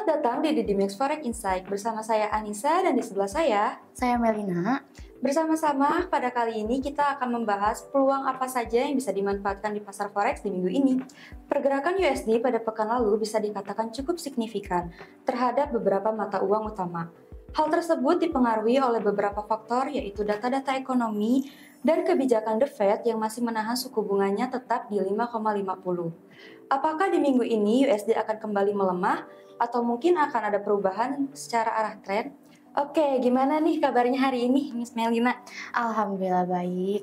datang di Didimex Forex Insight. Bersama saya Anissa dan di sebelah saya Melina. Bersama-sama pada kali ini kita akan membahas peluang apa saja yang bisa dimanfaatkan di pasar forex di minggu ini. Pergerakan USD pada pekan lalu bisa dikatakan cukup signifikan terhadap beberapa mata uang utama. Hal tersebut dipengaruhi oleh beberapa faktor, yaitu data-data ekonomi dan kebijakan The Fed yang masih menahan suku bunganya tetap di 5,50. Apakah di minggu ini USD akan kembali melemah atau mungkin akan ada perubahan secara arah tren? Oke, gimana nih kabarnya hari ini, Miss Melina? Alhamdulillah baik.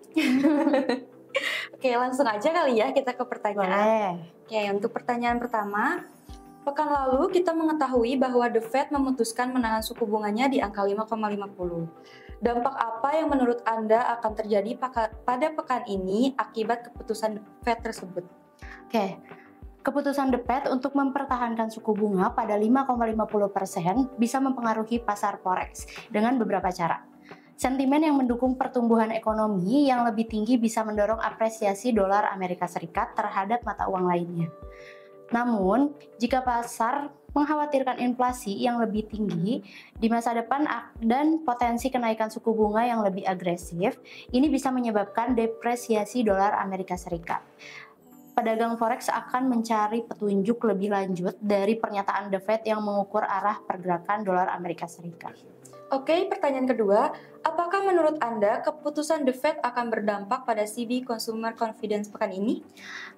Oke, langsung aja kali ya kita ke pertanyaan. Boleh. Oke, untuk pertanyaan pertama, pekan lalu kita mengetahui bahwa The Fed memutuskan menahan suku bunganya di angka 5,50. Dampak apa yang menurut Anda akan terjadi pada pekan ini akibat keputusan The Fed tersebut? Oke. Keputusan The Fed untuk mempertahankan suku bunga pada 5,50% bisa mempengaruhi pasar forex dengan beberapa cara. Sentimen yang mendukung pertumbuhan ekonomi yang lebih tinggi bisa mendorong apresiasi dolar Amerika Serikat terhadap mata uang lainnya. Namun, jika pasar mengkhawatirkan inflasi yang lebih tinggi di masa depan dan potensi kenaikan suku bunga yang lebih agresif, ini bisa menyebabkan depresiasi dolar Amerika Serikat. Pedagang forex akan mencari petunjuk lebih lanjut dari pernyataan The Fed yang mengukur arah pergerakan dolar Amerika Serikat. Oke, pertanyaan kedua, apakah menurut Anda keputusan The Fed akan berdampak pada CB Consumer Confidence pekan ini?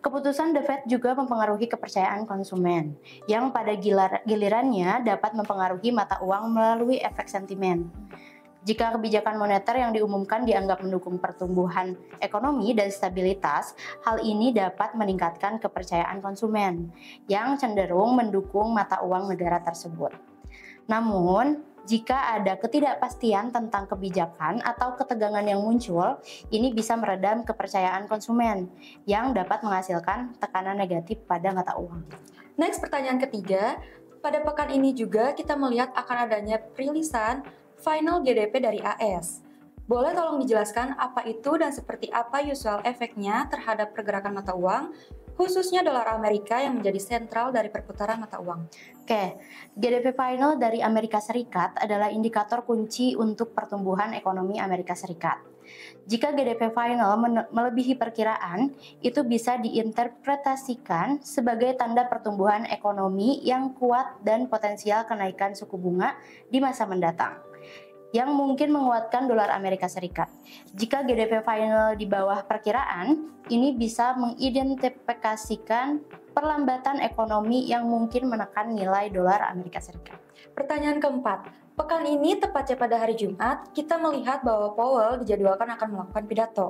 Keputusan The Fed juga mempengaruhi kepercayaan konsumen, yang pada gilirannya dapat mempengaruhi mata uang melalui efek sentimen. Jika kebijakan moneter yang diumumkan dianggap mendukung pertumbuhan ekonomi dan stabilitas, hal ini dapat meningkatkan kepercayaan konsumen yang cenderung mendukung mata uang negara tersebut. Namun, jika ada ketidakpastian tentang kebijakan atau ketegangan yang muncul, ini bisa meredam kepercayaan konsumen yang dapat menghasilkan tekanan negatif pada mata uang. Next, pertanyaan ketiga, pada pekan ini juga kita melihat akan adanya perilisan final GDP dari AS. Boleh tolong dijelaskan apa itu dan seperti apa usual efeknya terhadap pergerakan mata uang, khususnya dolar Amerika yang menjadi sentral dari perputaran mata uang? Oke, GDP final dari Amerika Serikat adalah indikator kunci untuk pertumbuhan ekonomi Amerika Serikat. Jika GDP final melebihi perkiraan, itu bisa diinterpretasikan sebagai tanda pertumbuhan ekonomi yang kuat dan potensial kenaikan suku bunga di masa mendatang, yang mungkin menguatkan dolar Amerika Serikat. Jika GDP final di bawah perkiraan, ini bisa mengidentifikasikan perlambatan ekonomi yang mungkin menekan nilai dolar Amerika Serikat. Pertanyaan keempat, pekan ini tepatnya pada hari Jumat, kita melihat bahwa Powell dijadwalkan akan melakukan pidato.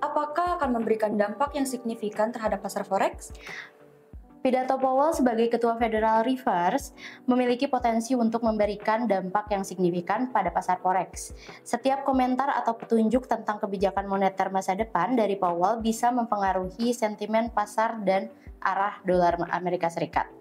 Apakah akan memberikan dampak yang signifikan terhadap pasar forex? Pidato Powell sebagai Ketua Federal Reserve memiliki potensi untuk memberikan dampak yang signifikan pada pasar forex. Setiap komentar atau petunjuk tentang kebijakan moneter masa depan dari Powell bisa mempengaruhi sentimen pasar dan arah dolar Amerika Serikat.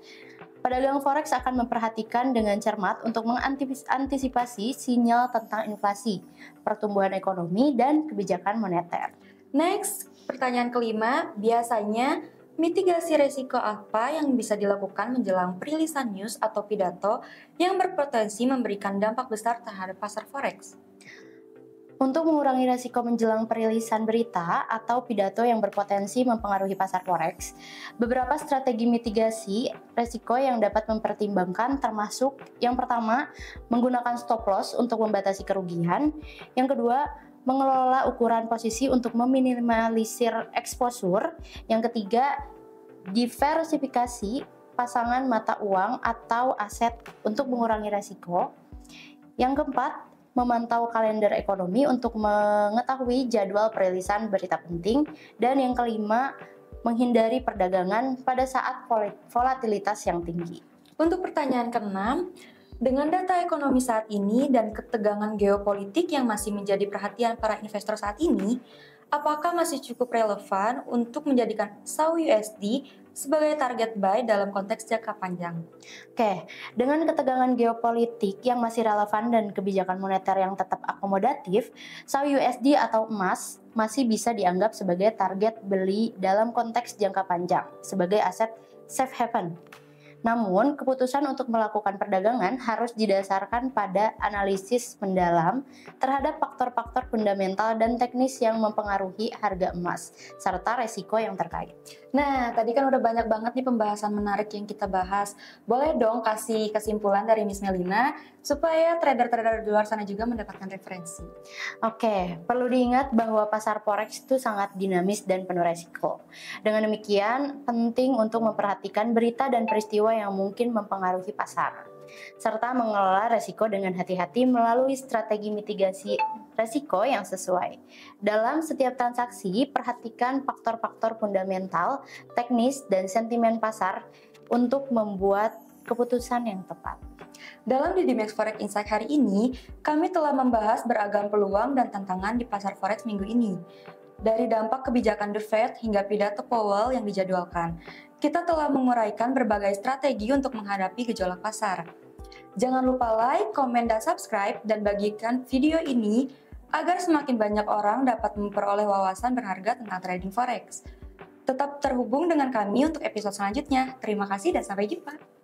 Pedagang forex akan memperhatikan dengan cermat untuk mengantisipasi sinyal tentang inflasi, pertumbuhan ekonomi, dan kebijakan moneter. Next, pertanyaan kelima, biasanya mitigasi resiko apa yang bisa dilakukan menjelang perilisan news atau pidato yang berpotensi memberikan dampak besar terhadap pasar forex? Untuk mengurangi resiko menjelang perilisan berita atau pidato yang berpotensi mempengaruhi pasar forex, beberapa strategi mitigasi resiko yang dapat mempertimbangkan termasuk yang pertama, menggunakan stop loss untuk membatasi kerugian, yang kedua, mengelola ukuran posisi untuk meminimalisir exposure, yang ketiga, diversifikasi pasangan mata uang atau aset untuk mengurangi resiko, yang keempat, memantau kalender ekonomi untuk mengetahui jadwal perilisan berita penting, dan yang kelima, menghindari perdagangan pada saat volatilitas yang tinggi. Untuk pertanyaan keenam, dengan data ekonomi saat ini dan ketegangan geopolitik yang masih menjadi perhatian para investor saat ini, apakah masih cukup relevan untuk menjadikan SAU USD sebagai target buy dalam konteks jangka panjang? Oke, dengan ketegangan geopolitik yang masih relevan dan kebijakan moneter yang tetap akomodatif, SAU USD atau emas masih bisa dianggap sebagai target beli dalam konteks jangka panjang sebagai aset safe haven. Namun, keputusan untuk melakukan perdagangan harus didasarkan pada analisis mendalam terhadap faktor-faktor fundamental dan teknis yang mempengaruhi harga emas, serta resiko yang terkait. Nah, tadi kan udah banyak banget nih pembahasan menarik yang kita bahas. Boleh dong kasih kesimpulan dari Miss Melina supaya trader-trader di luar sana juga mendapatkan referensi. Oke, perlu diingat bahwa pasar forex itu sangat dinamis dan penuh resiko. Dengan demikian, penting untuk memperhatikan berita dan peristiwa yang mungkin mempengaruhi pasar, serta mengelola resiko dengan hati-hati melalui strategi mitigasi resiko yang sesuai. Dalam setiap transaksi, perhatikan faktor-faktor fundamental, teknis, dan sentimen pasar untuk membuat keputusan yang tepat. Dalam Didimax Forex Insight hari ini, kami telah membahas beragam peluang dan tantangan di pasar forex minggu ini. Dari dampak kebijakan The Fed hingga pidato Powell yang dijadwalkan, kita telah menguraikan berbagai strategi untuk menghadapi gejolak pasar. Jangan lupa like, komen, dan subscribe, dan bagikan video ini agar semakin banyak orang dapat memperoleh wawasan berharga tentang trading forex. Tetap terhubung dengan kami untuk episode selanjutnya. Terima kasih dan sampai jumpa.